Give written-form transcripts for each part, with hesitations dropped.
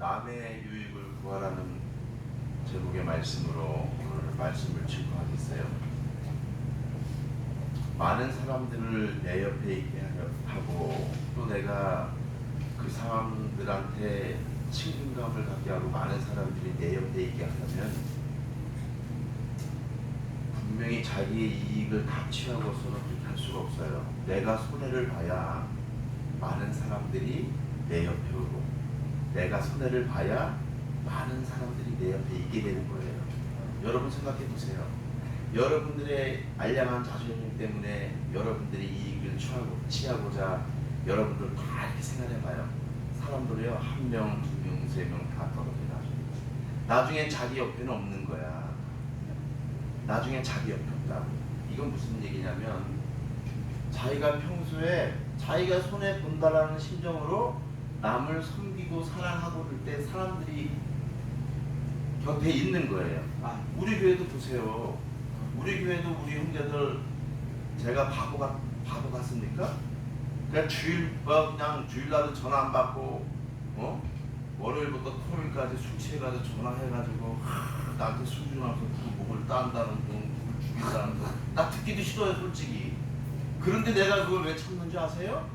남의 유익을 구하라는 제목의 말씀으로 오늘 말씀을 증거하겠어요. 많은 사람들을 내 옆에 있게 하고 또 내가 그 사람들한테 친근감을 갖게 하고 많은 사람들이 내 옆에 있게 하려면 분명히 자기의 이익을 다 취하고서는 그렇게 할 수가 없어요. 내가 손해를 봐야 많은 사람들이 내 옆에 오고 내가 손해를 봐야 많은 사람들이 내 옆에 있게 되는 거예요. 여러분 생각해 보세요. 여러분들의 알량한 자존심 때문에 여러분들이 이익을 취하고자 여러분들 다 이렇게 생각해봐요. 사람들이요, 1명, 2명, 3명 다 떨어져 나중에 자기 옆에는 없는 거야. 나중에 자기 옆에 없다고. 이건 무슨 얘기냐면 자기가 평소에 자기가 손해 본다라는 심정으로 남을 섬기고 사랑하고 그럴 때 사람들이 곁에 있는 거예요. 우리 교회도 보세요. 우리 교회도 우리 형제들 제가 바보 같습니까? 그냥 그냥 주일날은 전화 안 받고 월요일부터 토요일까지 술 취해가지고 전화해가지고 나한테 술 주면서 목을 딴다는 둥 누굴 죽인다는 둥 나 듣기도 싫어요 솔직히. 그런데 내가 그걸 왜 참는지 아세요?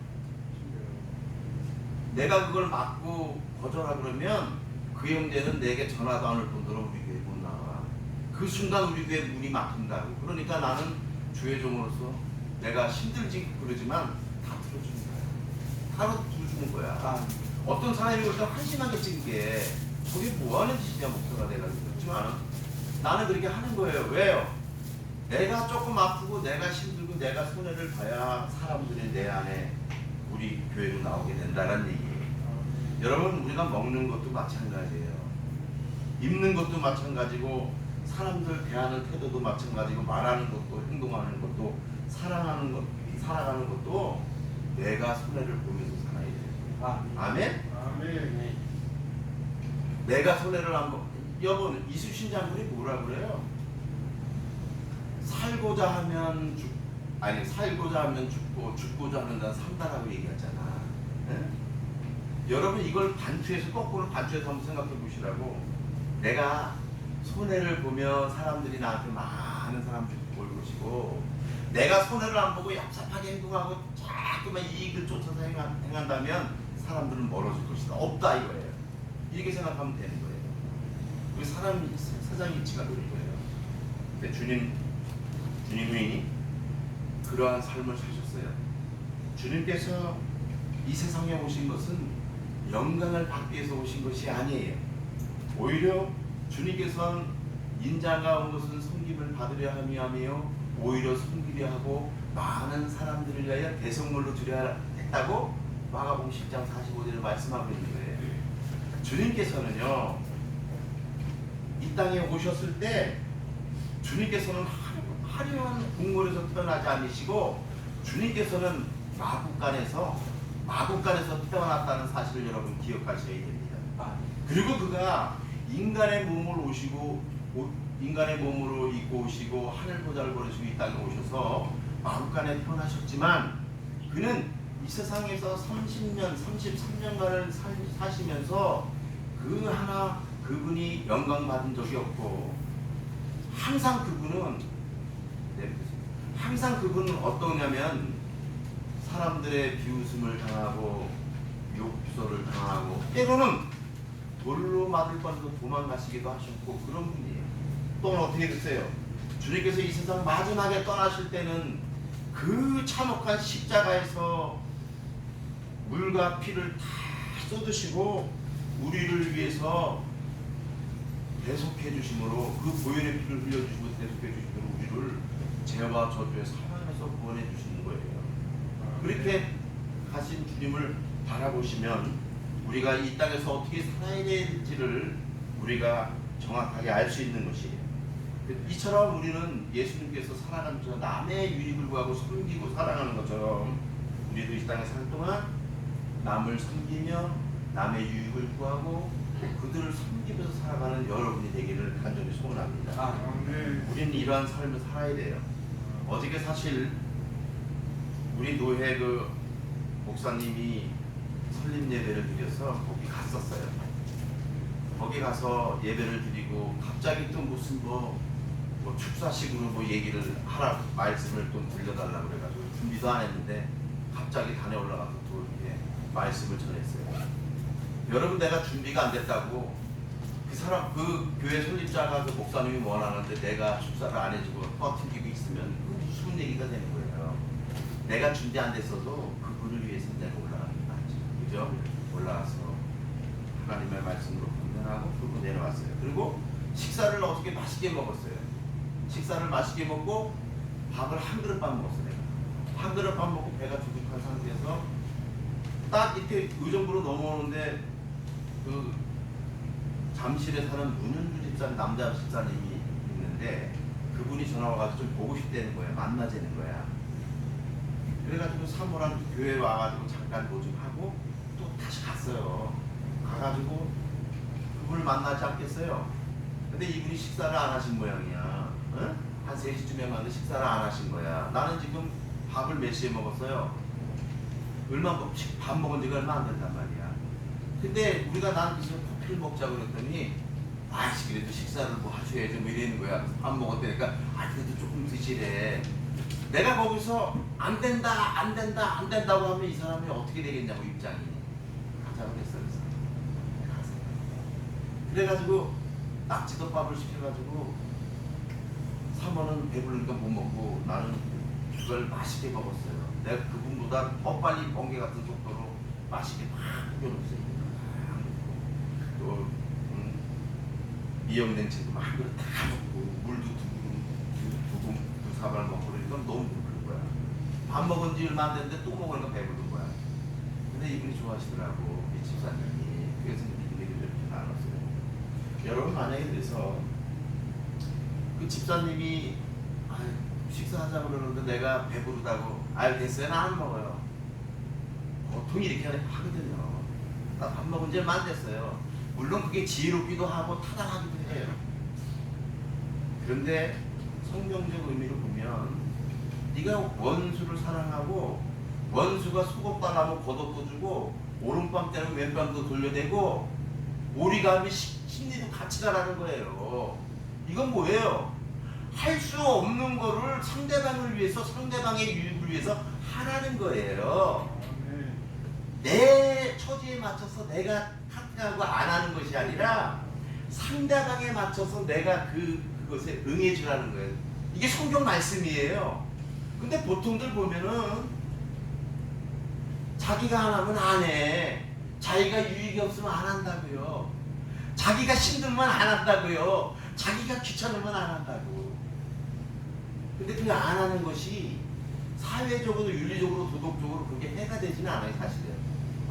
내가 그걸 막고 거절하고 그러면 그 형제는 내게 전화도 안 올 뿐더러 우리 교회 못 나와. 그 순간 우리 교회 문이 막힌다고. 그러니까 나는 주회종으로서 내가 힘들지 그러지만 다 들어주는 거야. 다 들어주는 거야. 어떤 사람이 그렇게 한심하게 찍은 게 저게 뭐하는 짓이냐 목표가 돼가지고. 그렇지만 나는 그렇게 하는 거예요. 왜요? 내가 조금 아프고 내가 힘들고 내가 손해를 봐야 사람들이 내 안에 우리 교회로 나오게 된다는 얘기예요. 여러분 우리가 먹는 것도 마찬가지예요. 입는 것도 마찬가지고 사람들 대하는 태도도 마찬가지고 말하는 것도 행동하는 것도 살아가는 것도 내가 손해를 보면서 살아야 돼요. 아멘? 아멘. 내가 손해를 안 보. 여러분 이순신 장군이 뭐라 그래요? 살고자 하면 죽고 죽고자 하면 난 산다라고 얘기하잖아. 네? 여러분 이걸 반추해서 거꾸로 반추해서 한번 생각해 보시라고. 내가 손해를 보며 사람들이 나한테 많은 사람 죽고 올 것이고 내가 손해를 안 보고 얍삽하게 행동하고 자꾸만 이익을 쫓아서 행한다면 사람들은 멀어질 것이다. 없다 이거예요. 이렇게 생각하면 되는 거예요. 우리 사장 이치가 그런 거예요. 근데 주님이 그러한 삶을 사셨어요. 주님께서 이 세상에 오신 것은 영광을 받기 위해서 오신 것이 아니에요. 오히려 주님께서는 인자가 온 것은 섬김을 받으려 함이며 오히려 섬기려 하고 많은 사람들을 위하여 대성물로 주려 했다고 마가복음 10장 45절을 말씀하고 있는 거예요. 주님께서는요 이 땅에 오셨을 때 주님께서는 화려한 궁궐에서 태어나지 않으시고 주님께서는 마국간에서 태어났다는 사실을 여러분 기억하셔야 됩니다. 그리고 그가 인간의 몸을 인간의 몸으로 입고 오시고 하늘 보좌를 걸으시고 이 땅에 오셔서 마국간에 태어나셨지만 그는 이 세상에서 33년간을 사시면서 그분이 영광 받은 적이 없고 항상 그분은 어떠냐면 사람들의 비웃음을 당하고 욕설을 당하고 때로는 돌로 맞을 뻔해서 도망가시기도 하셨고 그런 분이에요. 또 어떻게 됐어요? 주님께서 이 세상 마지막에 떠나실 때는 그 참혹한 십자가에서 물과 피를 다 쏟으시고 우리를 위해서 대속해 주심으로 그 보혈의 피를 흘려주시고 대속해 주심으로 우리를 죄와 저주의 사망에서 구원해 주시는 거예요. 그렇게 하신 주님을 바라보시면 우리가 이 땅에서 어떻게 살아야 될지를 우리가 정확하게 알 수 있는 것이에요. 이처럼 우리는 예수님께서 살아가면서 남의 유익을 구하고 섬기고 살아가는 것처럼 우리도 이 땅에 살 동안 남을 섬기며 남의 유익을 구하고 그들을 섬기면서 살아가는 여러분이 되기를 간절히 소원합니다. 우리는 이러한 삶을 살아야 돼요. 어저께 사실 우리 노회 목사님이 설립 예배를 드려서 거기 갔었어요. 거기 가서 예배를 드리고 갑자기 또 무슨 뭐 축사식으로 뭐 얘기를 하라 말씀을 또 들려달라고 그래가지고 준비도 안 했는데 갑자기 단에 올라가서 또 이렇게 말씀을 전했어요. 여러분, 내가 준비가 안 됐다고 그 사람, 그 교회 설립자가 그 목사님이 원하는데 내가 축사를 안 해주고 떠튕기고 있으면 그 무슨 얘기가 되는 거예요. 내가 준비 안 됐어도 그분을 위해서 내가 올라가는 게 맞죠. 그죠? 올라가서 하나님의 말씀으로 분명하고 그리고 내려왔어요. 그리고 식사를 어떻게 맛있게 먹었어요. 식사를 맛있게 먹고 밥을 한 그릇밥 먹었어요. 내가 한 그릇밥 먹고 배가 두둑한 상태에서 딱 이렇게 의정부로 넘어오는데 그 잠실에 사는 문현주 집사님, 남자 집사님이 있는데 그분이 전화 와가지고 좀 보고 싶다는 거야. 만나자는 거야. 그래가지고 사모란 교회 와가지고 잠깐 뭐 좀 하고 또 다시 갔어요. 가가지고 그분을 만나지 않겠어요. 근데 이분이 식사를 안 하신 모양이야. 응? 한 3시쯤에 만났는데 식사를 안 하신 거야. 나는 지금 밥을 몇 시에 먹었어요? 밥 먹은 지가 얼마 안 된단 말이야. 근데 우리가 난 그래서 커피를 먹자고 그랬더니 아이씨 그래도 식사를 뭐 하셔야지 뭐 이러는 거야. 밥 먹었다니까 그래도 조금 드시래. 내가 거기서 안 된다고 하면 이 사람이 어떻게 되겠냐고 입장이. 가자고 그랬어. 그래가지고 낙지덮밥을 시켜가지고 사모는 배부르니까 못 먹고 나는 그걸 맛있게 먹었어요. 내가 그분보다 더 빨리 번개 같은 속도로 맛있게 막 끓여놓았어요. 또 미역냉채도 막 한 그릇 다 먹고 물도 두 사발 먹고 그러니까 너무 배부른 거야. 밥 먹은 지 얼마 안 됐는데 또 먹으니까 배부른 거야. 근데 이분이 좋아하시더라고, 이 집사님이. 그래서 얘기를 이렇게 나눴어요. 여러분, 만약에 그래서 그 집사님이 식사하자고 그러는데 내가 배부르다고 됐어요, 나 안 먹어요. 보통 이렇게 하거든요. 나 밥 먹은 지 얼마 안 됐어요. 물론 그게 지혜롭기도 하고 타당하기도 해요. 그런데 성경적 의미로 보면 네가 원수를 사랑하고 원수가 속옷다 나면 겉옷도 주고 오른밤 때는 왼밤도 돌려대고 오리감이 심리도 같이 가라는 거예요. 이건 뭐예요? 할 수 없는 거를 상대방을 위해서, 상대방의 유익을 위해서 하라는 거예요. 내 처지에 맞춰서 내가 탓하고 안 하는 것이 아니라 상대방에 맞춰서 내가 그것에 응해주라는 거예요. 이게 성경 말씀이에요. 근데 보통들 보면은 자기가 안 하면 안 해. 자기가 유익이 없으면 안 한다고요. 자기가 힘들면 안 한다고요. 자기가 귀찮으면 안 한다고. 근데 그 안 하는 것이 사회적으로, 윤리적으로, 도덕적으로 그게 해가 되지는 않아요, 사실은.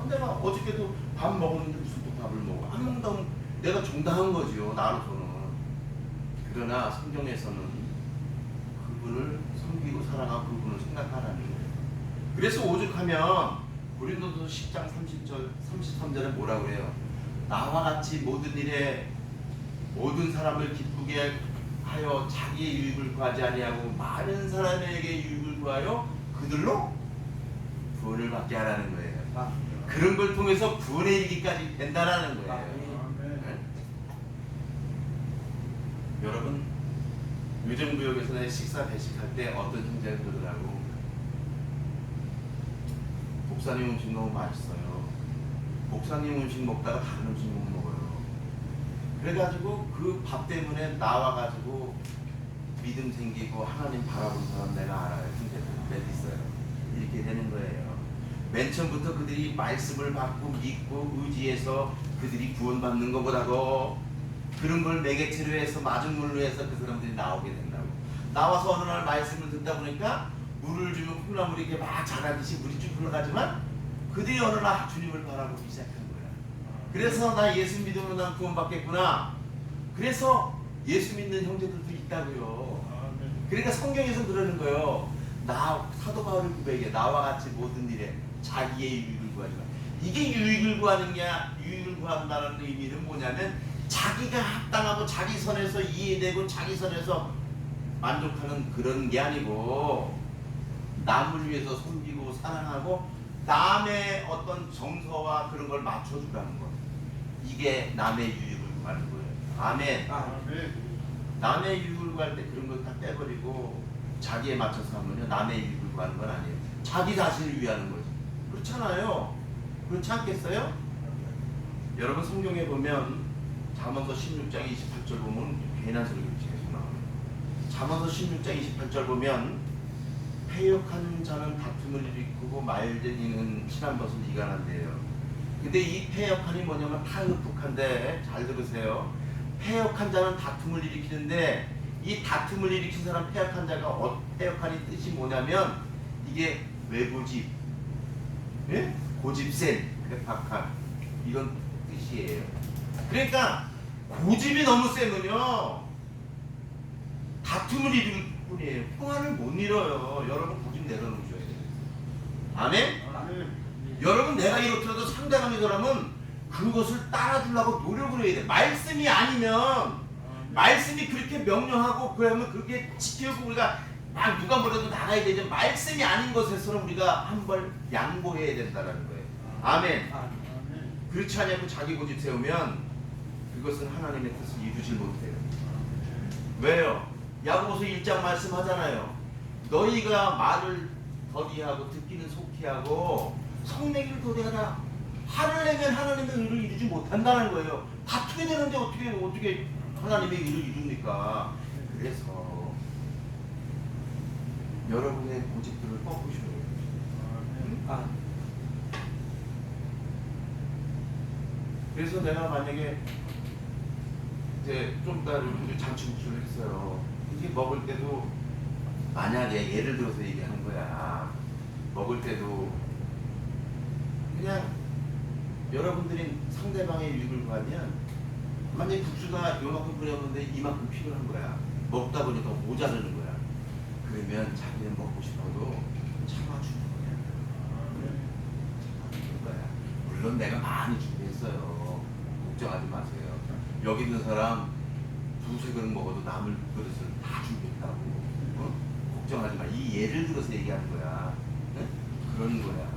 내가 어저께도 밥 먹었는데 무슨 또 밥을 먹어? 안 먹는다면 내가 정당한 거지요, 나로서는. 그러나 성경에서는 그분을 섬기고 사랑하고 그분을 생각하라는 거예요. 그래서 오죽하면 고린도서 10장 33절에 뭐라고 그래요? 나와 같이 모든 일에 모든 사람을 기쁘게 하여 자기의 유익을 구하지 아니하고 많은 사람에게 유익을 구하여 그들로 구원을 받게 하라는 거예요. 그런 걸 통해서 구원에 이르기까지 된다라는 거예요. 네? 여러분, 의정부역에서 식사 배식할 때 어떤 형제가 그러더라고. 목사님 음식 너무 맛있어요. 목사님 음식 먹다가 다른 음식 못 먹어요. 그래가지고 그 밥 때문에 나와가지고 믿음 생기고 하나님 바라보는 사람 내가 알아요. 형제들 있어요. 이렇게 되는 거예요. 맨 처음부터 그들이 말씀을 받고 믿고 의지해서 그들이 구원받는 것보다도 그런 걸 매개체로 해서 마중물로 해서 그 사람들이 나오게 된다고. 나와서 어느 날 말씀을 듣다 보니까 물을 주면 콩나물이 이렇게 막 자라듯이 물이 쭉 흘러가지만 그들이 어느 날 주님을 바라보기 시작한 거야. 그래서 나 예수 믿으면 난 구원받겠구나. 그래서 예수 믿는 형제들도 있다고요. 그러니까 성경에서 그러는 거예요. 사도 바울이 고백해. 나와 같이 모든 일에 자기의 유익을 구하지 마. 이게 유익을 구하는 게, 유익을 구한다는 의미는 뭐냐면 자기가 합당하고 자기 선에서 이해되고 자기 선에서 만족하는 그런 게 아니고 남을 위해서 섬기고 사랑하고 남의 어떤 정서와 그런 걸 맞춰주라는 것. 이게 남의 유익을 구하는 가는 거예요. 아멘. 남의 유익을 구할 때 그런 걸 다 빼버리고 자기에 맞춰서 하면요, 남의 유익을 구하는 건 아니에요. 자기 자신을 위하는 거지. 그렇잖아요. 그렇지 않겠어요? 여러분 성경에 보면 잠언서 16장 28절 보면 괜한 소리 계속 나와요. 잠언서 16장 28절 보면 패역한 자는 다툼을 일으키고 말든 이는 친한 것을 이간한대요. 근데 이 패역한이 뭐냐면 타협북한데, 잘 들으세요. 패역한 자는 다툼을 일으키는데, 이 다툼을 일으킨 사람 패역한 자가 패역한이 뜻이 뭐냐면 이게 외고집, 예? 고집센, 괴팍한 이런 뜻이에요. 그러니까 고집이 너무 세면요 다툼을 일으킬 뿐이에요. 평안을 못 이뤄요. 여러분 고집 내려놓으셔야 돼요. 아멘? 여러분 내가 이렇더라도 상대방의 사람은 그것을 따라주려고 노력을 해야 돼. 말씀이 아니면 말씀이 그렇게 명령하고 그러면 그게 지키고 우리가 막 누가 뭐래도 나가야 되죠. 말씀이 아닌 것에서는 우리가 한 번 양보해야 된다는 거예요. 아멘. 그렇지 않냐고 자기 고집 세우면 그것은 하나님의 뜻을 이루질 못해요. 왜요? 야고보서 1장 말씀하잖아요. 너희가 말을 더디하고 듣기는 속히하고 성내기를 더디하라. 화를 내면 하나님의 의를 이루지 못한다는 거예요. 다투게 되는데 어떻게 하나님의 의를 이룹니까? 그래서 여러분의 고집들을 꺾으셔야 돼요. 그래서 내가 만약에 이제 좀 이따 잔치국수를 했어요. 이게 먹을 때도 만약에 예를 들어서 얘기하는 거야. 먹을 때도 그냥 여러분들이 상대방의 유익을 구하면 만약에 국수가 요만큼 끓였는데 이만큼 필요한 거야. 먹다 보니까 모자르는 거야. 그러면 자기는 먹고 싶어도 참아주는 거야. 참아주는 거야. 물론 내가 많이 준비했어요. 걱정하지 마세요. 여기 있는 사람 두세 그릇 먹어도 남을 그릇을 다 준비했다고. 걱정하지 마. 이 예를 들어서 얘기하는 거야. 그런 거야.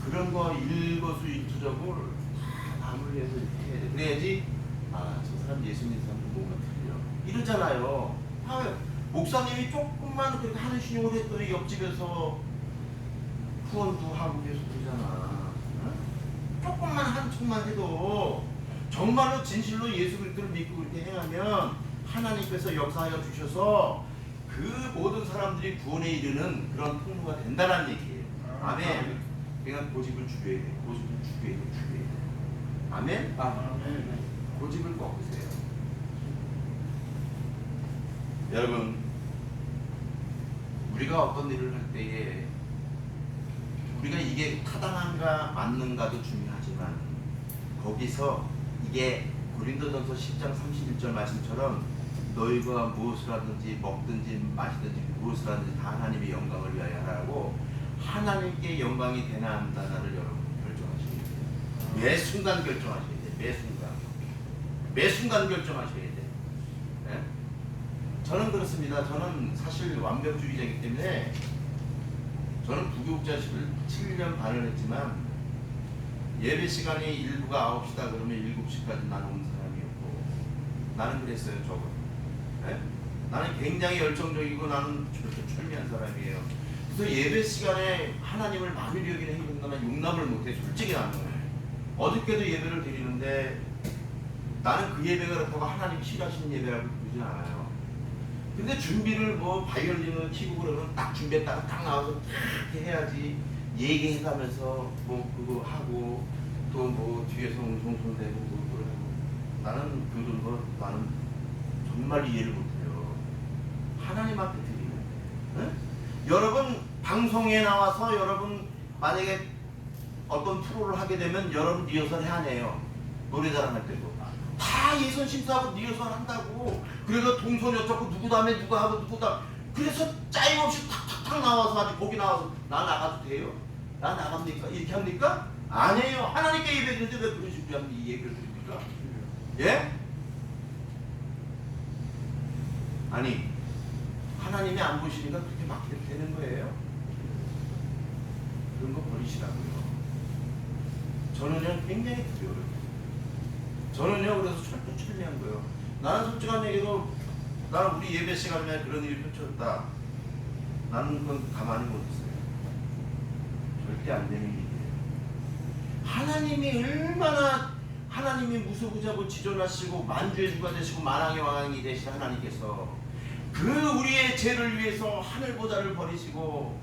그런 거 일거수일투족을 다 남을 위해서 이렇게 해야 돼. 그래야지 저 사람 예수님 사람도 뭔가 틀려 이러잖아요. 목사님이 조금만 그렇게 하는 신용을 했더니 옆집에서 후원도 하고 계속 그러잖아. 조금만 한 척만 해도 정말로 진실로 예수 그리스도를 믿고 그렇게 행하면 하나님께서 역사하여 주셔서 그 모든 사람들이 구원에 이르는 그런 통로가 된다는 얘기예요. 아멘. 그러니까 고집을 줄여야 돼. 고집을 줄여야 돼. 아멘. 고집을 꺾으세요. 여러분, 우리가 어떤 일을 할 때에 우리가 이게 타당한가 맞는가도 중요하지만 거기서 이게 고린도전서 10장 31절 말씀처럼 너희가 무엇을 하든지 먹든지 마시든지 무엇을 하든지 다 하나님의 영광을 위하여 하라고 하나님께 영광이 되나 안 되나를 여러분 결정하셔야 돼요. 매 순간 결정하셔야 돼요. 매 순간 결정하셔야 돼요. 네? 저는 그렇습니다. 저는 사실 완벽주의자이기 때문에 저는 부교육자식을 7년 반을 했지만 예배 시간이 일부가 9시다 그러면 7시까지 나는 온 사람이었고 나는 그랬어요. 저거. 네? 나는 굉장히 열정적이고 나는 저렇게 철미한 사람이에요. 그래서 예배 시간에 하나님을 많이 여기는 행동하면 용납을 못해. 솔직히 나는 어저께도 예배를 드리는데 나는 그 예배가 그렇다고 하나님 싫어하시는 예배라고 그러진 않아요. 근데 준비를 뭐 바이올린을 치고 그러면 딱 준비했다가 딱 나와서 이렇게 해야지. 얘기해가면서 뭐 그거 하고 또 뭐 뒤에서 웅성웅성 대고 그걸 하고 나는 그런 거 나는 정말 이해를 못해요. 하나님 앞에 드리는. 네? 여러분 방송에 나와서 여러분 만약에 어떤 프로를 하게 되면 여러분 리허설 해야 해요. 노래자랑 할 때도 다 예선 심사하고 리허설 한다고. 그래서 동선 여쭙고 누구 다음에 누가 하고 누구 다음. 그래서 짜임없이 탁탁탁 나와서 아직 거기 나와서 나 나가도 돼요? 나 나갑니까? 이렇게 합니까? 아니에요. 하나님께 예배 드리는데 왜 그런 식으로 하면 이 예배를 드립니까? 예? 아니 하나님이 안 보시니까 그렇게 맡기게 되는 거예요. 그런 거 버리시라고요. 저는요 굉장히 두려워요. 저는요 그래서 철두철미한 거예요. 나는 솔직한 얘기로 나는 우리 예배 시간에 그런 일이 펼쳐졌다. 나는 그건 가만히 못 있어요. 절대 안 되는 일이에요. 하나님이 얼마나 하나님이 무소부자고 지존하시고 만주의 주가 되시고 만왕의 왕이 되신 하나님께서 그 우리의 죄를 위해서 하늘보다를 버리시고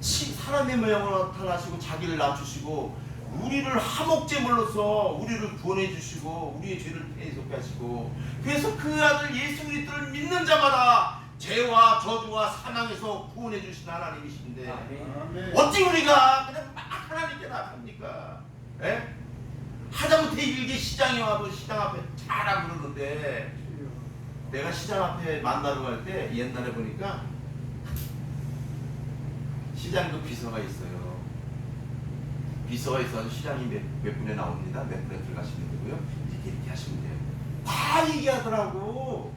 사람의 모양으로 나타나시고 자기를 낮추시고 우리를 하목제물로서 우리를 구원해 주시고 우리의 죄를 대속해 하시고 그래서 그 아들 예수 그리스도를 믿는 자마다 죄와 저주와 사망에서 구원해 주신 하나님이신데 어찌 우리가 그냥 막 하나님께 나갑니까? 예? 하다못해 일개 시장에 와도 시장 앞에 자라 그러는데 내가 시장 앞에 만나러 갈 때 옛날에 보니까 시장도 비서가 있어요. 비서가 있어서 시장이 몇 분에 나옵니다. 몇 분에 들어가시면 되고요. 이렇게 하시면 돼요. 다 얘기하더라고.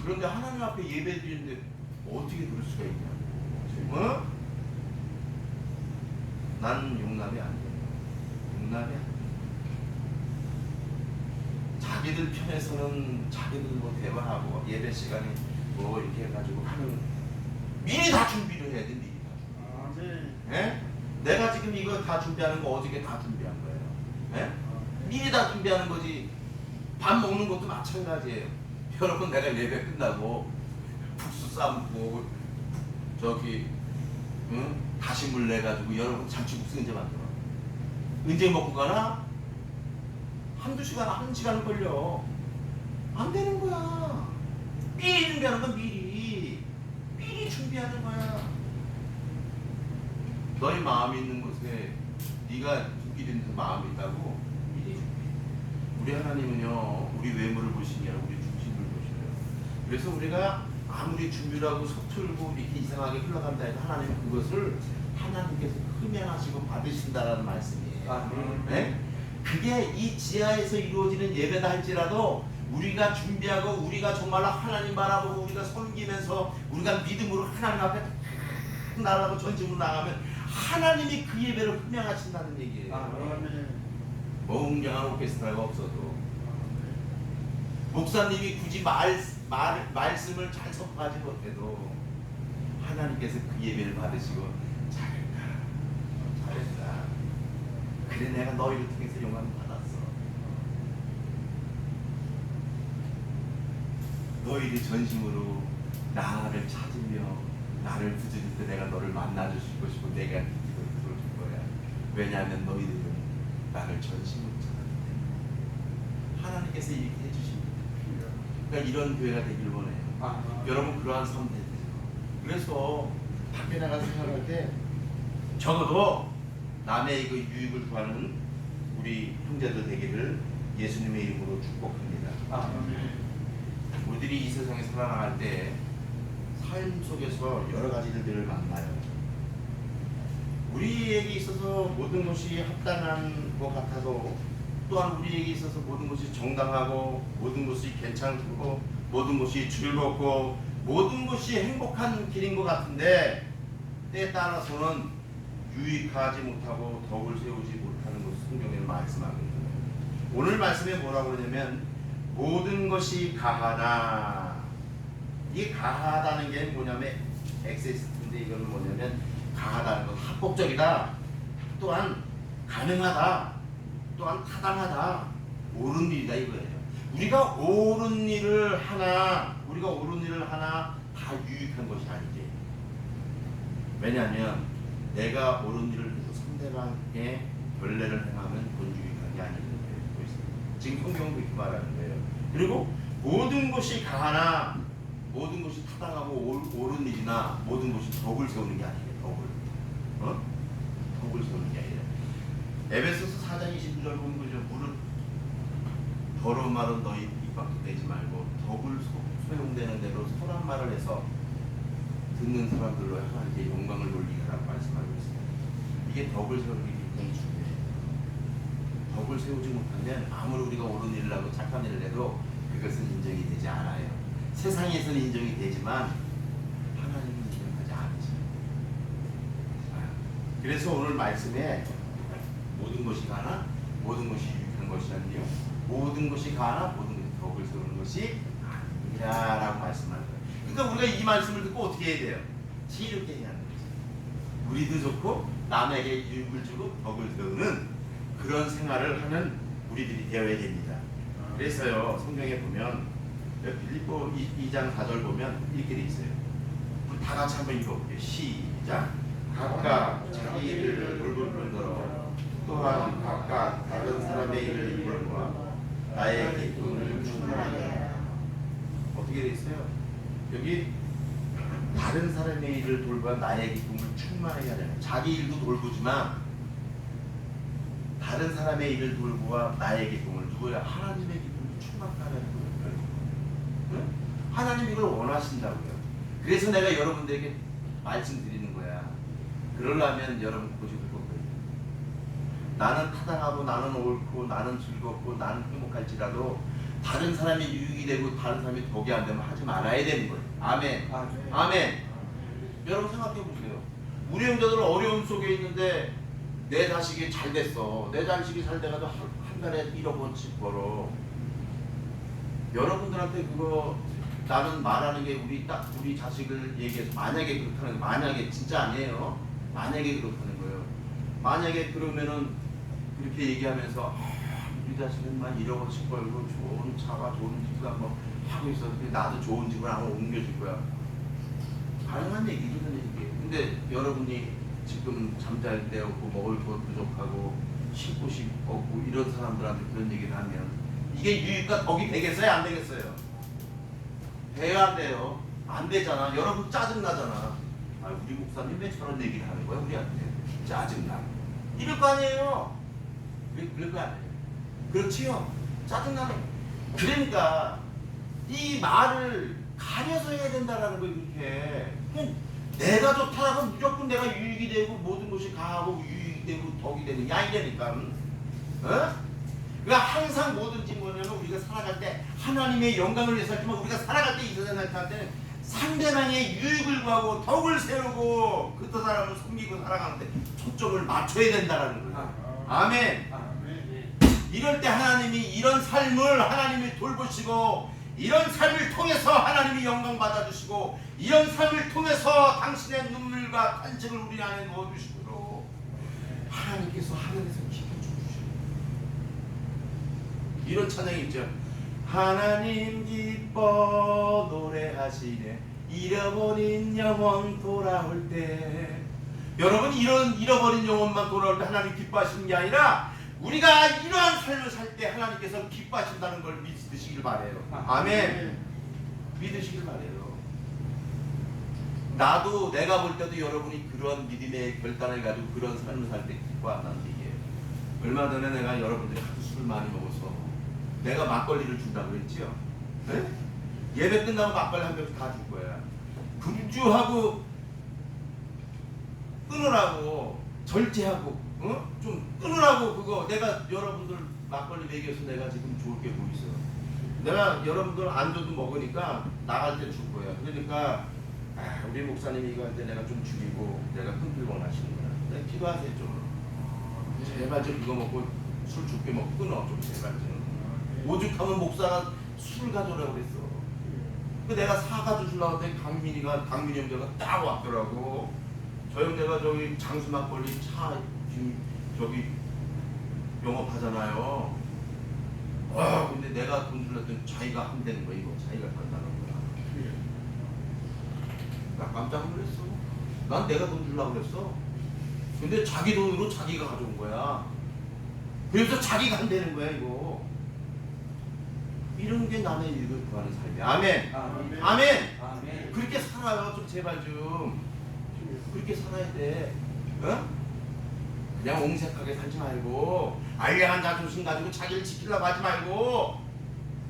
그런데 하나님 앞에 예배 드리는데 어떻게 그럴 수가 있냐고. 어? 난 용납이 안 돼요. 용납이 안 돼요. 자기들 편에서는 자기들 뭐 대화하고 예배 시간에 뭐 이렇게 해가지고 하는 미리 다 준비를 해야 돼. 미리 다 준비. 네? 내가 지금 이거 다 준비하는 거 어저께 다 준비한 거예요. 네? 미리 다 준비하는 거지. 밥 먹는 것도 마찬가지예요. 여러분 내가 예배 끝나고 국수 삶고 저기 다시물 내가지고 여러분 잔치국수 언제 만들어? 언제 먹고 가나? 한두 시간, 한 시간 걸려. 안 되는 거야. 미리 준비하는 건 미리 준비하는 거야. 너희 마음이 있는 곳에 네가 두기 된 마음이 있다고 미리 준비. 우리 하나님은요, 우리 외모를 보시는 게 아니라 우리 중심을 보셔요. 그래서 우리가 아무리 준비를 하고 서툴고 이렇게 이상하게 흘러간다 해도 하나님은 그것을 하나님께서 흠양하시고 받으신다라는 말씀이에요. 네? 그게 이 지하에서 이루어지는 예배다 할지라도 우리가 준비하고 우리가 정말로 하나님 바라보고 우리가 섬기면서 우리가 믿음으로 하나님 앞에 나라고 전쟁으로 나가면 하나님이 그 예배를 흠양하신다는 얘기예요. 뭐 웅장한 오케스트라가 없어도 목사님이 굳이 말씀을 잘 선포하지 못해도 하나님께서 그 예배를 받으시고 잘했다. 그래 내가 너희를 통해서 영광을 받았어. 너희를 전심으로 나를 찾으며 나를 부르실 때 내가 너를 만나주시고 싶고 내가 기도를 들어줄 거야. 왜냐하면 너희들은 나를 전심으로 찾았기 때문에 하나님께서 이렇게 해주십니다. 그러니까 이런 교회가 되기를 원해요. 여러분 그러한 삶 되세요. 그래서 밖에 나가서 생각할 때 적어도 남의 그 유익을 구하는 우리 형제들 되기를 예수님의 이름으로 축복합니다. 우리들이 이 세상에 살아나갈 때 삶 속에서 여러 가지 일들을 만나요. 우리에게 있어서 모든 것이 합당한 것 같아도 또한 우리에게 있어서 모든 것이 정당하고 모든 것이 괜찮고 모든 것이 즐겁고 모든 것이 행복한 길인 것 같은데 때에 따라서는 유익하지 못하고 덕을 세우지 못하는 것을 성경에는 말씀하고 있잖아요. 오늘 말씀에 뭐라고 그러냐면 모든 것이 가하나. 이게 가하다는 게 뭐냐면 엑세스인데 이거는 뭐냐면 가하다는 건 합법적이다. 또한 가능하다. 또한 타당하다. 옳은 일이다 이거예요. 우리가 옳은 일을 하나 다 유익한 것이 아니지. 왜냐하면 내가 옳은 일을 해서 상대방의 벌레를 행하면 그건 유익한 게 아니라고 되고 있습니다. 지금 성경은 그렇게 말하는 거예요. 그리고 모든 것이 가하나 모든 것이 타당하고 옳은 일이나 모든 것이 덕을 세우는 게 아니에요. 덕을 세우는 게 아니라 에베소서 4장 29절 보면 그죠. 물은 더러운 말은 너희 입 밖에 내지 말고 덕을 소용되는 대로 선한 말을 해서 듣는 사람들로 하나님께 영광을 돌리라고 말씀하고 있습니다. 이게 덕을 세우는 게 굉장히 중요해요. 덕을 세우지 못하면 아무리 우리가 옳은 일을 하고 착한 일을 해도 그것은 인정이 되지 않아요. 세상에서는 인정이 되지만 하나님은 인정하지 않으십니다. 그래서 오늘 말씀에 모든 것이 가나 모든 것이 유익한 것이라는요. 모든 것이 가나 모든 것이 덕을 세우는 것이 아니라라고 말씀하는 거예요. 그러니까 우리가 이 말씀을 듣고 어떻게 해야 돼요? 지혜롭게 해야 하는 거죠. 우리도 좋고 남에게 유익을 주고 덕을 세우는 그런 생활을 하는 우리들이 되어야 됩니다. 그래서요 성경에 보면 빌립보 2장 4절 보면 이렇게 돼 있어요. 다 같이 한번 읽어볼게요. 시작. 각각 자기 일을 돌볼 뿐더러 또한 각각 다른 사람의 일을 돌보아 나의 기쁨을 충만하게 하라. 어떻게 돼 있어요? 여기 다른 사람의 일을 돌보아 나의 기쁨을 충만하게 하라. 자기 일도 돌보지만 다른 사람의 일을 돌보아 나의 기쁨을 누구야? 하나님의 기쁨을 충만하게 하는 거예요. 응? 하나님 이걸 원하신다고요. 그래서 내가 여러분들에게 말씀드리는 거야. 그러려면 여러분 고집을 꺾어야 돼. 나는 타당하고 나는 옳고 나는 즐겁고 나는 행복할지라도 다른 사람이 유익이 되고 다른 사람이 덕이 안 되면 하지 말아야 되는 거예요. 아멘. 아멘. 아멘. 여러분 생각해 보세요. 우리 형제들 어려움 속에 있는데 내 자식이 잘 됐어. 내 자식이 잘 돼가지고 한 달에 1억 원씩 벌어. 여러분들한테 그거 나는 말하는 게 우리 자식을 얘기해서 만약에 그렇다는 거, 만약에 진짜 아니에요. 만약에 그렇다는 거예요. 만약에 그러면은 그렇게 얘기하면서 우리 자식은 만 1억 원씩 벌고 좋은 차가 좋은 집가 뭐 하고 있었는데 나도 좋은 집을 한번 옮겨줄 거야. 가능한 얘기죠, 얘기예요. 근데 여러분이 지금 잠잘 데 없고 먹을 것 부족하고 쉴 곳이 없고 이런 사람들한테 그런 얘기를 하면 이게 유익과 덕이 되겠어요? 안 되겠어요? 돼야 안 돼요. 안 되잖아. 여러분 짜증나잖아. 아, 우리 목사님 왜 저런 얘기를 하는 거야 우리한테? 짜증나. 이럴 거 아니에요. 왜 그럴 거 아니에요? 그렇지요? 짜증나는. 그러니까 이 말을 가려서 해야 된다라는 거예요. 그렇게 그냥 내가 좋다라고 무조건 내가 유익이 되고 모든 것이 가하고 유익이 되고 덕이 되는 게 아니라니까. 어? 그러니까 항상 뭐든지 뭐냐면 우리가 살아갈 때 하나님의 영광을 위해서 살지만 우리가 살아갈 때 이 세상을 살 때는 상대방의 유익을 구하고 덕을 세우고 그 사람을 섬기고 살아가는데 초점을 맞춰야 된다라는 거예요. 아멘. 이럴 때 하나님이 이런 삶을 하나님이 돌보시고 이런 삶을 통해서 하나님이 영광 받아주시고 이런 삶을 통해서 당신의 눈물과 탄식을 우리 안에 넣어주시고 하나님께서 하늘에서 기뻐주시고 이런 찬양이 있죠. 하나님 기뻐 노래하시네 잃어버린 영혼 돌아올 때. 여러분 이런 잃어버린 영혼만 돌아올 때 하나님 기뻐하시는 게 아니라 우리가 이러한 삶을 살 때 하나님께서 기뻐하신다는 걸 믿으시길 바래요. 아멘. 믿으시길 바래요. 나도 내가 볼 때도 여러분이 그런 믿음의 결단을 가지고 그런 삶을 살 때 기뻐한다는 얘기예요. 얼마 전에 내가 여러분들이 하도 술을 많이 먹어서 내가 막걸리를 준다고 했지요. 네? 예배 끝나고 막걸리 한 병씩 다 줄 거야. 금주하고 끊으라고 절제하고 좀 끊으라고 그거 내가 여러분들 막걸리 먹여서 내가 지금 좋을 게 뭐 있어. 내가 여러분들 안주도 먹으니까 나갈 때 줄 거야. 그러니까 우리 목사님이 이거 할 때 내가 좀 줄이고 내가 끊길 원하시는구나. 내가 기도하세요 좀. 제발 좀 이거 먹고 술 죽게 먹고 끊어 좀 제발 좀. 오죽하면 목사가 술 가져오라고 그랬어. 그 내가 사가지고 주려고 했더니 강민이 형제가 딱 왔더라고. 저 형제가 저기 장수 막걸리 차 지금 저기 영업하잖아요. 근데 내가 돈 줄랬더니 자기가 한다는 거야. 이거 자기가 한다는 거야. 나 깜짝 놀랐어. 난 내가 돈 주려고 그랬어. 근데 자기 돈으로 자기가 가져온 거야. 그래서 자기가 한다는 거야 이거. 이런 게 남의 이익을 구하는 삶이야. 아멘. 아멘. 아멘. 아멘. 그렇게 살아요. 좀 제발 좀. 그렇게 살아야 돼. 어? 그냥 옹색하게 살지 말고 알량한 자존심 가지고 자기를 지키려고 하지 말고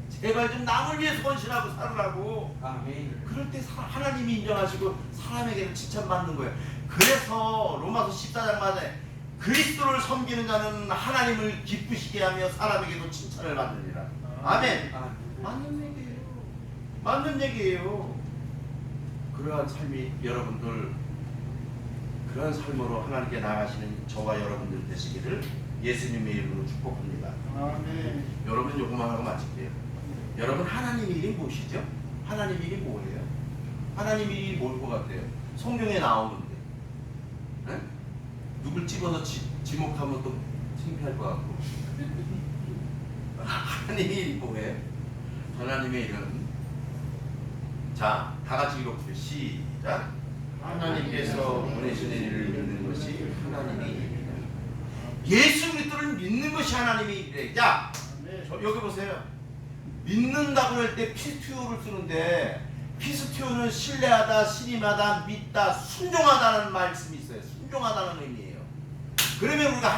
제발 좀 남을 위해 헌신하고 살으라고. 아멘. 그럴 때 하나님이 인정하시고 사람에게는 칭찬받는 거예요. 그래서 로마서 14장 말에 그리스도를 섬기는 자는 하나님을 기쁘시게 하며 사람에게도 칭찬을 받느니라. 아멘. 맞는 얘기예요. 맞는 얘기예요. 그러한 삶이 여러분들 그런 삶으로 하나님께 나아가시는 저와 여러분들 되시기를 예수님의 이름으로 축복합니다. 아멘. 여러분 요것만 하고 마칠게요. 여러분 하나님의 일이 무엇이죠? 하나님의 일이 뭐예요? 하나님의 일이 뭘 것 같아요? 성경에 나오는데 네? 누굴 집어서 지목하면 또 창피할 것 같고 하나님의 일이 뭐예요? 하나님의 일은 자 다같이 읽어보세요. 시작. 하나님께서 보내신 일을 믿는 것이 하나님의 일입니다. 예수 그리스도를 믿는 것이 하나님의 일이래. 자 여기 보세요. 믿는다고 할 때 피스티오를 쓰는데 피스티오는 신뢰하다, 신임하다, 믿다, 순종하다는 말씀이 있어요. 순종하다는 의미예요. 그러면 우리가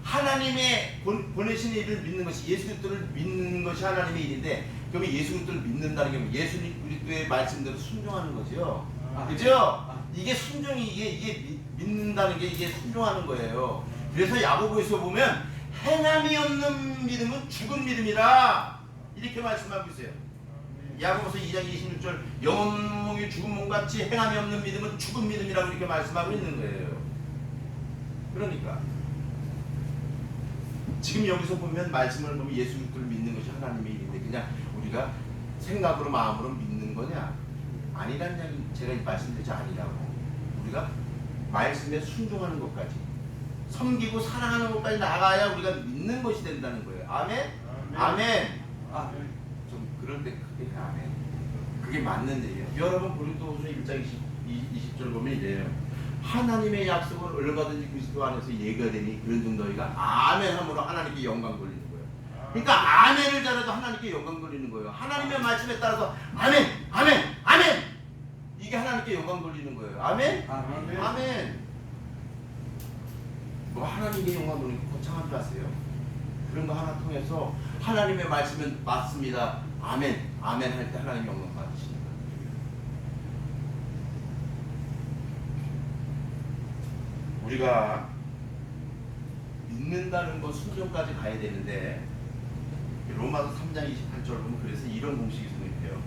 하나님의 보내신 일을 믿는 것이 예수 그리스도를 믿는 것이 하나님의 일인데 그러면 예수 그리스도를 믿는다는 게 예수 그리스도의 말씀대로 순종하는 거죠. 그죠? 이게 순종이 이게 믿는다는 게 이게 순종하는 거예요. 그래서 야고보에서 보면 행함이 없는 믿음은 죽은 믿음이라 이렇게 말씀하고 있어요. 야고보서 2장 26절 영혼 몸이 죽은 몸같이 행함이 없는 믿음은 죽은 믿음이라고 이렇게 말씀하고 있는 거예요. 그러니까 지금 여기서 보면 말씀을 보면 예수 그리스도를 믿는 것이 하나님의 일인데 그냥 우리가 생각으로 마음으로 믿는 거냐? 아니라는 이야기 제가 말씀드리지 아니라고. 우리가 말씀에 순종하는 것까지 섬기고 사랑하는 것까지 나가야 우리가 믿는 것이 된다는 거예요. 아멘? 아멘. 좀 그럴 때 크게 아멘. 그게 맞는 얘기예요. 여러분 고린도후서 1장 20절 보면 이래요. 하나님의 약속은 얼마든지 그리스도 안에서 예가되니 그런 중 너희가 아멘 함으로 하나님께 영광 돌리는 거예요. 그러니까 아멘을 잘해도 하나님께 영광 돌리는 거예요. 하나님의 말씀에 따라서 아멘, 아멘, 아멘. 이게 하나님께 영광 돌리는 거예요. 아멘? 아멘. 아멘. 뭐 하나님께 영광 돌리는 거 거창한 줄 아세요? 그런 거 하나 통해서 하나님의 말씀은 맞습니다. 아멘, 아멘 할 때 하나님 영광 받으시는 거예요. 우리가 믿는다는 건 순종까지 가야 되는데 로마서 3장 28절 보면 그래서 이런 공식이 성립해요.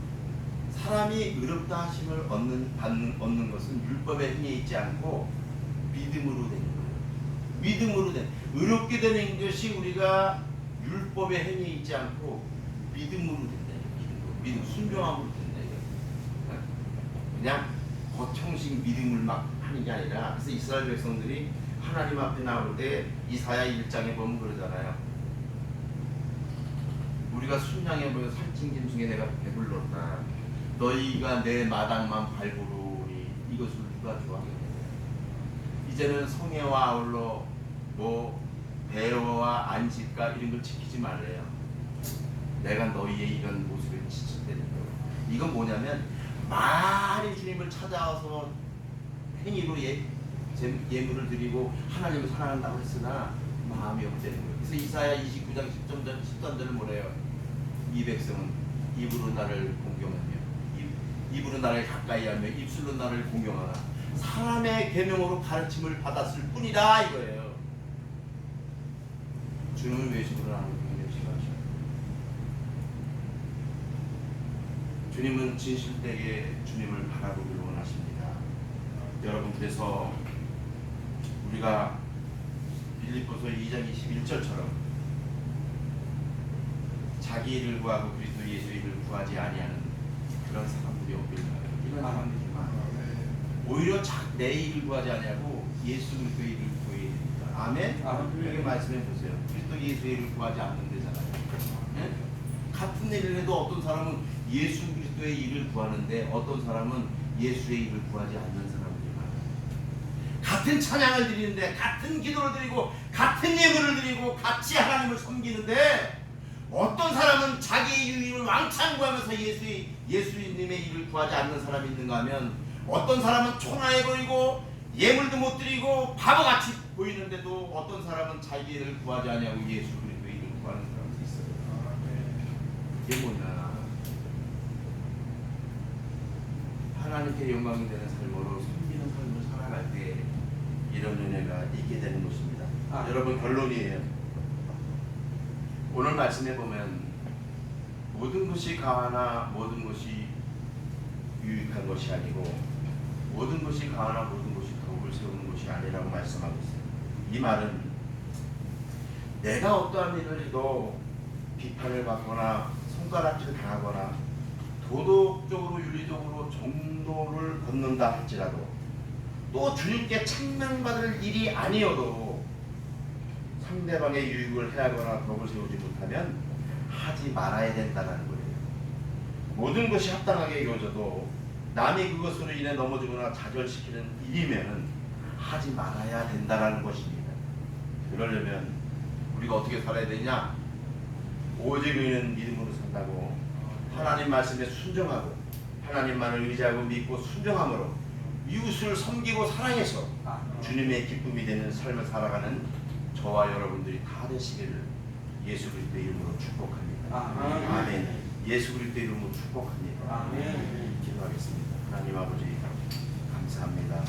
사람이 의롭다 하심을 얻는 것은 율법의 행위에 있지 않고 믿음으로 되는 거예요. 믿음으로 되는 의롭게 되는 것이 우리가 율법의 행위에 있지 않고 믿음으로 된다. 믿음 순종함으로 된다. 그냥 겉형식 믿음을 막 하는 게 아니라 그래서 이스라엘 백성들이 하나님 앞에 나올 때 이사야 1장에 보면 그러잖아요. 우리가 순양해 보여 살찐 짐승에 내가 배불렀다. 너희가 내 마당만 밟으로니 이것을 누가 좋아하겠느냐. 이제는 성회와 아울러 뭐 배로와 안식과 이런 걸 지키지 말래요. 내가 너희의 이런 모습에 지칠 때는 거예요. 이건 뭐냐면 많이 주님을 찾아와서 행위로 예물을 드리고 하나님을 사랑한다고 했으나 마음이 없다는 거예요. 그래서 이사야 29장 10절은 뭐래요? 이 백성은 입으로 나를 공경하며 입으로 나를 가까이하며 입술로 나를 공경하나 사람의 계명으로 가르침을 받았을 뿐이다 이거예요. 주님을 외식으로 하는 굉장히 싫어하셔요. 주님은 진실되게 주님을 바라보기를 원하십니다. 여러분 그래서 우리가 빌립보서 2장 21절처럼 자기 일을 구하고 그리스도 예수의 일을 구하지 아니하는 그런 사람들이 없길 바라요. 이런 사람들이 많아요. 오히려 내 일을 구하지 아니하고 예수 그리스도의 일을 구해야 됩니다. 아멘? 여기 말씀해 보세요. 그리스도 예수의 일을 구하지 않는 데잖아요. 네? 같은 일을 해도 어떤 사람은 예수 그리스도의 일을 구하는데 어떤 사람은 예수의 일을 구하지 않는 사람들이 많아요. 같은 찬양을 드리는데 같은 기도를 드리고 같은 예물을 드리고 같이 하나님을 섬기는데 어떤 사람은 자기의 유익을 왕창 구하면서 예수님의 일을 구하지 않는 사람이 있는가 하면 어떤 사람은 초라해 보이고 예물도 못 드리고 바보같이 보이는데도 어떤 사람은 자기의 일을 구하지 않냐고 예수 그리스도의 일을 구하는 사람도 있어요. 이게 뭐냐? 하나님께 영광이 되는 삶으로 섬기는 삶을 살아갈 때 이런 은혜가 있게 되는 것입니다. 여러분 결론이에요. 오늘 말씀해 보면 모든 것이 강하나 모든 것이 유익한 것이 아니고 모든 것이 강하나 모든 것이 덕을 세우는 것이 아니라고 말씀하고 있어요. 이 말은 내가 어떠한 일을 해도 비판을 받거나 손가락질 당하거나 도덕적으로 윤리적으로 정도를 걷는다 할지라도 또 주님께 책망받을 일이 아니어도 상대방의 유익을 해하거나 덕을 세우지 못하면 하지 말아야 된다는 거예요. 모든 것이 합당하게 이루어져도 남이 그것으로 인해 넘어지거나 좌절시키는 일이면 하지 말아야 된다는 것입니다. 그러려면 우리가 어떻게 살아야 되냐? 오직 의인은 믿음으로 산다고 하나님 말씀에 순종하고 하나님만을 의지하고 믿고 순종함으로 이웃을 섬기고 사랑해서 주님의 기쁨이 되는 삶을 살아가는 저와 여러분들이 다 되시기를 예수 그리스도의 이름으로 축복합니다. 아멘. 예수 그리스도의 이름으로 축복합니다. 아멘. 기도하겠습니다. 하나님 아버지 감사합니다.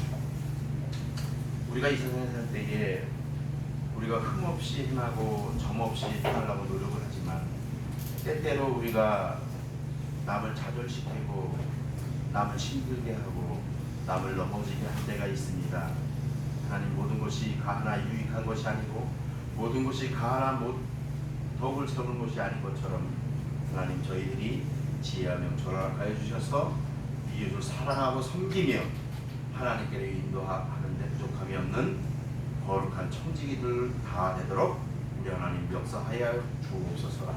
우리가 이 세상에 살 때에 우리가 흠없이 행하고 점없이 하려고 노력을 하지만 때때로 우리가 남을 좌절시키고 남을 힘들게 하고 남을 넘어지게 할 때가 있습니다. 하나님 모든 것이 가하나 유익한 것이 아니고 모든 것이 가하나 덕을 세우는 것이 아닌 것처럼 하나님 저희들이 지혜와 명철을 허락하여 주셔서 이웃을 사랑하고 섬기며 하나님께로 인도하는 데 부족함이 없는 거룩한 청지기들 다 되도록 우리 하나님 역사하여 주옵소서.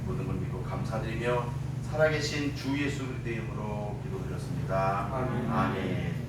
모든 걸 믿고 감사드리며 살아계신 주 예수 그리스도의 이름으로 기도드렸습니다. 아멘.